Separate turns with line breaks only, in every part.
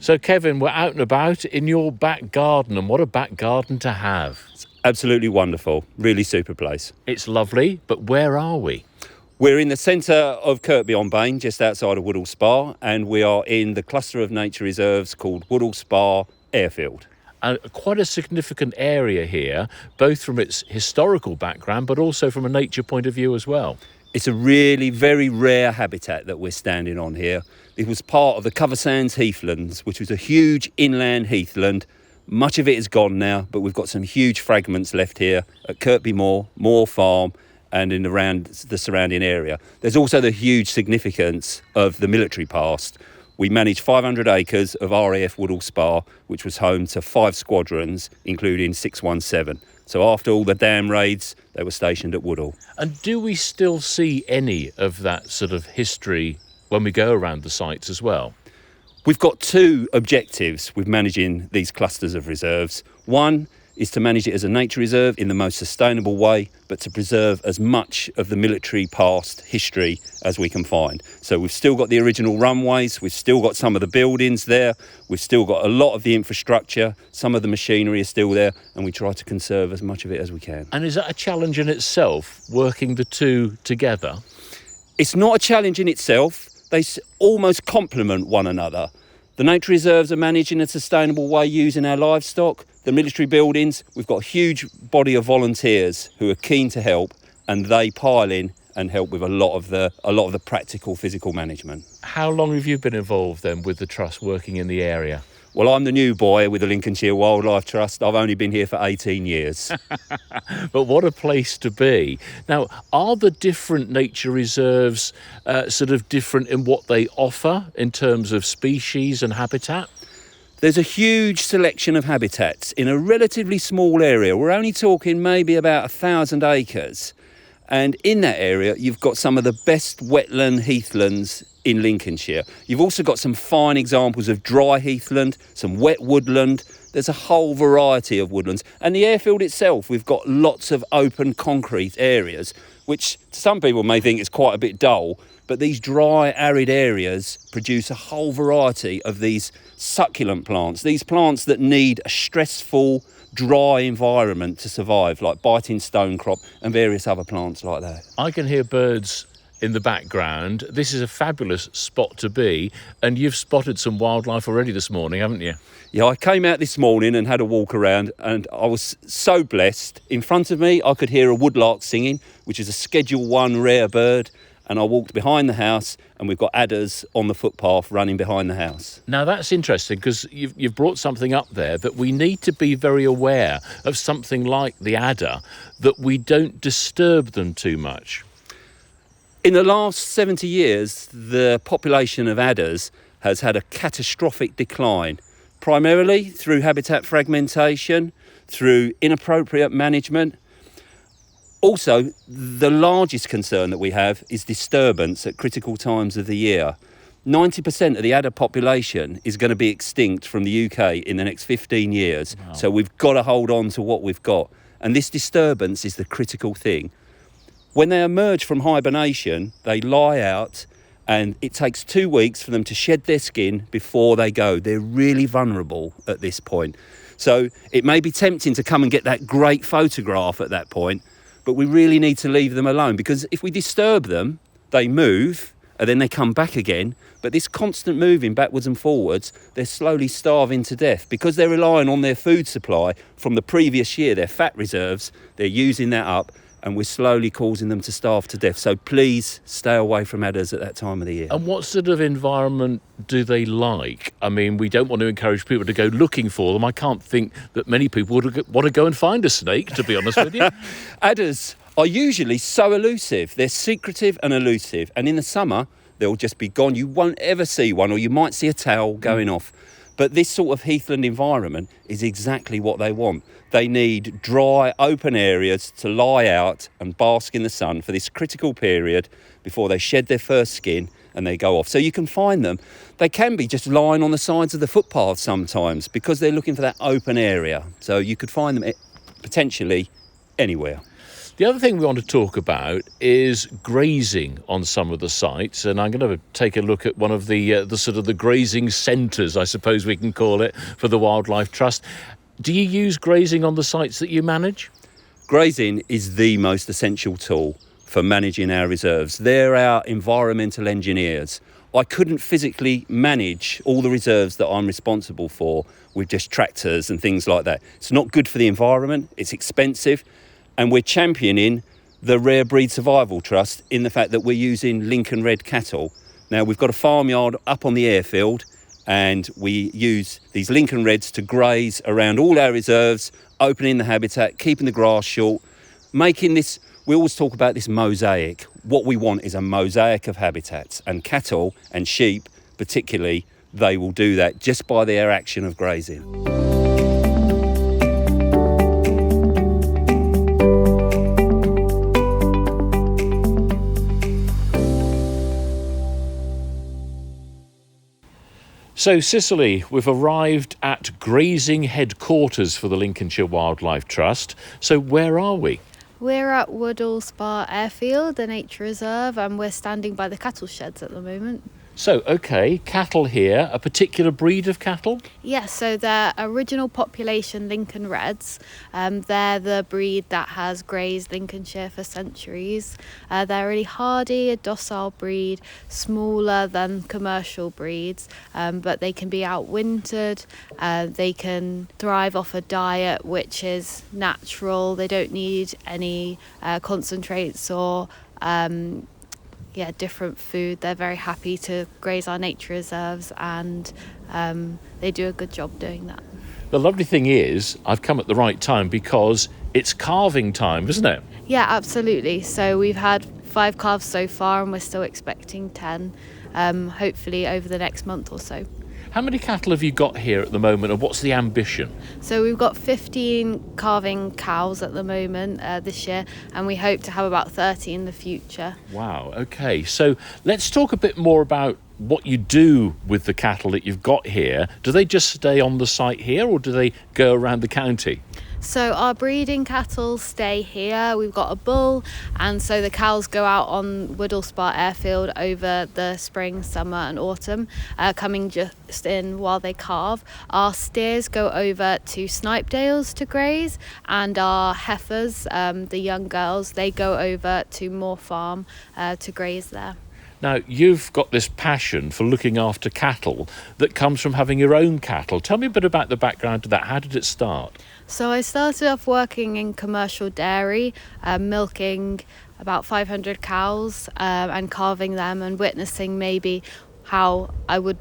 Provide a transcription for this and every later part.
So, Kevin, we're out and about in your back garden, and what a back garden to have.
Absolutely wonderful. Really super place.
It's lovely, but where are we?
We're in the centre of Kirkby-on-Bane, just outside of Woodall Spa, and we are in the cluster of nature reserves called Woodall Spa Airfield.
Quite a significant area here, both from its historical background, but also from a nature point of view as well.
It's a really very rare habitat that we're standing on here. It was part of the Cover Sands heathlands, which was a huge inland heathland. Much of it is gone now, but we've got some huge fragments left here at Kirkby Moor Farm and in around the surrounding area. There's also the huge significance of the military past. We manage 500 acres of RAF Woodall Spa, which was home to 5 squadrons, including 617. So after all the dam raids, they were stationed at Woodall.
And do we still see any of that sort of history when we go around the sites as well?
We've got 2 objectives with managing these clusters of reserves. One is to manage it as a nature reserve in the most sustainable way, but to preserve as much of the military past history as we can find. So we've still got the original runways, we've still got some of the buildings there, we've still got a lot of the infrastructure, some of the machinery is still there, and we try to conserve as much of it as we can.
And is that a challenge in itself, working the 2 together?
It's not a challenge in itself. They almost complement one another. The nature reserves are managed in a sustainable way using our livestock. The military buildings, we've got a huge body of volunteers who are keen to help, and they pile in and help with a lot of the practical physical management.
How long have you been involved then with the Trust working in the area?
Well, I'm the new boy with the Lincolnshire Wildlife Trust. I've only been here for 18 years.
But what a place to be. Now, are the different nature reserves sort of different in what they offer in terms of species and habitat?
There's a huge selection of habitats in a relatively small area. We're only talking maybe about 1,000 acres. And in that area, you've got some of the best wetland heathlands in Lincolnshire. You've also got some fine examples of dry heathland, some wet woodland. There's a whole variety of woodlands. And the airfield itself, we've got lots of open concrete areas, which some people may think is quite a bit dull, but these dry, arid areas produce a whole variety of these succulent plants, these plants that need a stressful, dry environment to survive, like biting stonecrop and various other plants like that.
I can hear birds in the background. This is a fabulous spot to be, and you've spotted some wildlife already this morning, haven't you?
Yeah, I came out this morning and had a walk around, and I was so blessed. In front of me, I could hear a woodlark singing, which is a Schedule 1 rare bird, and I walked behind the house, and we've got adders on the footpath running behind the house.
Now, that's interesting, because you've brought something up there that we need to be very aware of, something like the adder, that we don't disturb them too much.
In the last 70 years, the population of adders has had a catastrophic decline, primarily through habitat fragmentation, through inappropriate management. Also, the largest concern that we have is disturbance at critical times of the year. 90% of the adder population is going to be extinct from the UK in the next 15 years. Wow. So we've got to hold on to what we've got. And this disturbance is the critical thing. When they emerge from hibernation, they lie out, and it takes 2 weeks for them to shed their skin before they go. They're really vulnerable at this point. So it may be tempting to come and get that great photograph at that point, but we really need to leave them alone, because if we disturb them, they move and then they come back again. But this constant moving backwards and forwards, they're slowly starving to death because they're relying on their food supply from the previous year, their fat reserves. They're using that up, and we're slowly causing them to starve to death. So please stay away from adders at that time of the year.
And what sort of environment do they like? I mean, we don't want to encourage people to go looking for them. I can't think that many people would want to go and find a snake, to be honest with you.
Adders are usually so elusive. They're secretive and elusive. And in the summer, they'll just be gone. You won't ever see one, or you might see a tail going off. But this sort of heathland environment is exactly what they want. They need dry, open areas to lie out and bask in the sun for this critical period before they shed their first skin and they go off. So you can find them. They can be just lying on the sides of the footpath sometimes because they're looking for that open area. So you could find them potentially anywhere.
The other thing we want to talk about is grazing on some of the sites, and I'm going to take a look at one of the sort of the grazing centres, I suppose we can call it, for the Wildlife Trust. Do you use grazing on the sites that you manage?
Grazing is the most essential tool for managing our reserves. They're our environmental engineers. I couldn't physically manage all the reserves that I'm responsible for with just tractors and things like that. It's not good for the environment, it's expensive, and we're championing the Rare Breed Survival Trust in the fact that we're using Lincoln Red cattle. Now, we've got a farmyard up on the airfield, and we use these Lincoln Reds to graze around all our reserves, opening the habitat, keeping the grass short, making this. We always talk about this mosaic. What we want is a mosaic of habitats, and cattle and sheep particularly, they will do that just by their action of grazing.
So, Cicely, we've arrived at grazing headquarters for the Lincolnshire Wildlife Trust. So where are we?
We're at Woodall Spa Airfield, the nature reserve, and we're standing by the cattle sheds at the moment.
So, okay, cattle here, a particular breed of cattle?
Yes, so they're original population Lincoln Reds. They're the breed that has grazed Lincolnshire for centuries. They're really hardy, a docile breed, smaller than commercial breeds, but they can be outwintered. They can thrive off a diet which is natural. They don't need any concentrates or different food. They're very happy to graze our nature reserves, and they do a good job doing that.
The lovely thing is, I've come at the right time because it's calving time, isn't it?
Yeah, absolutely. So we've had 5 calves so far, and we're still expecting 10, hopefully over the next month or so.
How many cattle have you got here at the moment, and what's the ambition?
So we've got 15 calving cows at the moment this year, and we hope to have about 30 in the future.
Wow, okay. So let's talk a bit more about what you do with the cattle that you've got here. Do they just stay on the site here, or do they go around the county?
So our breeding cattle stay here. We've got a bull, and so the cows go out on Woodall Spa Airfield over the spring, summer and autumn, coming just in while they calve. Our steers go over to Snipedales to graze, and our heifers, the young girls, they go over to Moor Farm to graze there.
Now, you've got this passion for looking after cattle that comes from having your own cattle. Tell me a bit about the background to that. How did it start?
So I started off working in commercial dairy, milking about 500 cows and calving them, and witnessing maybe how I would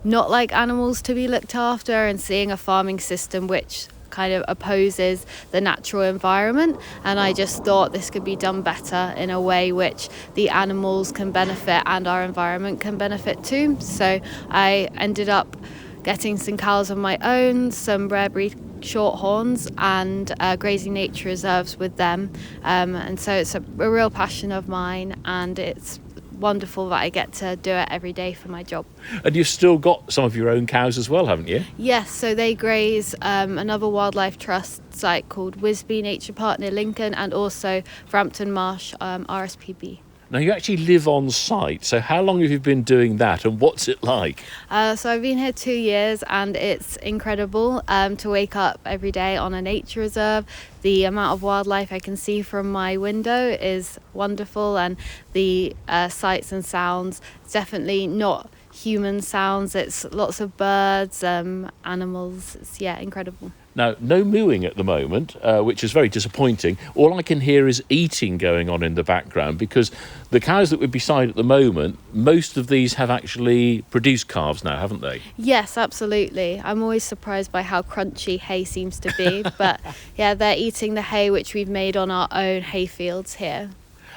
not like animals to be looked after, and seeing a farming system which kind of opposes the natural environment. And I just thought this could be done better in a way which the animals can benefit and our environment can benefit too. So I ended up getting some cows of my own, some rare breed shorthorns, and grazing nature reserves with them. And so it's a real passion of mine, and it's wonderful that I get to do it every day for my job.
And you've still got some of your own cows as well, haven't you?
Yes, so they graze another Wildlife Trust site called Wisby Nature Park near Lincoln, and also Frampton Marsh RSPB.
Now, you actually live on site, so how long have you been doing that, and what's it like?
So I've been here 2 years, and it's incredible to wake up every day on a nature reserve. The amount of wildlife I can see from my window is wonderful, and the sights and sounds, definitely not human sounds. It's lots of birds, animals. It's incredible.
Now, no mooing at the moment, which is very disappointing. All I can hear is eating going on in the background, because the cows that we're beside at the moment, most of these have actually produced calves now, haven't they?
Yes, absolutely. I'm always surprised by how crunchy hay seems to be. But yeah, they're eating the hay which we've made on our own hay fields here.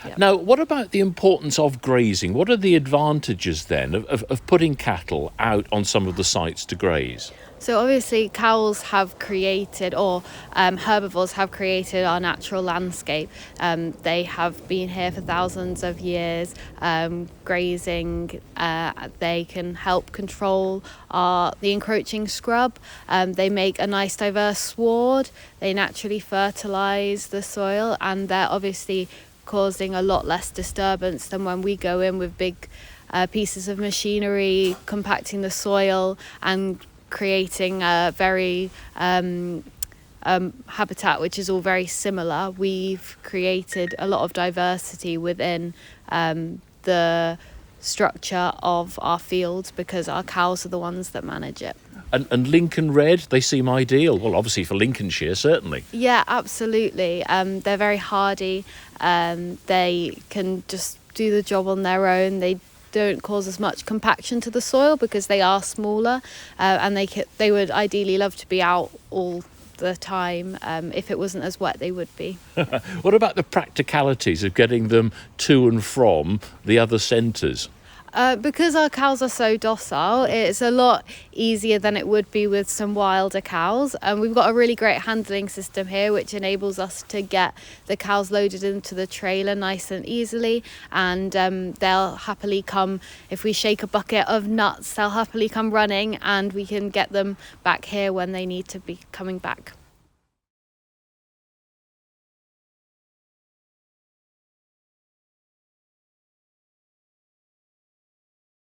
Yep.
Now, what about the importance of grazing? What are the advantages then of putting cattle out on some of the sites to graze?
So obviously cows have created, or herbivores have created our natural landscape. They have been here for thousands of years, grazing. They can help control the encroaching scrub. They make a nice diverse sward. They naturally fertilise the soil, and they're obviously causing a lot less disturbance than when we go in with big pieces of machinery, compacting the soil and creating a very habitat which is all very similar. We've created a lot of diversity within the structure of our fields because our cows are the ones that manage it.
And Lincoln Red, they seem ideal. Well, obviously for Lincolnshire, certainly.
Yeah, absolutely. They're very hardy. They can just do the job on their own. They don't cause as much compaction to the soil because they are smaller, and they would ideally love to be out all the time. If it wasn't as wet, they would be.
What about the practicalities of getting them to and from the other centres?
Because our cows are so docile, it's a lot easier than it would be with some wilder cows. And we've got a really great handling system here, which enables us to get the cows loaded into the trailer nice and easily. And they'll happily come, if we shake a bucket of nuts, they'll happily come running, and we can get them back here when they need to be coming back.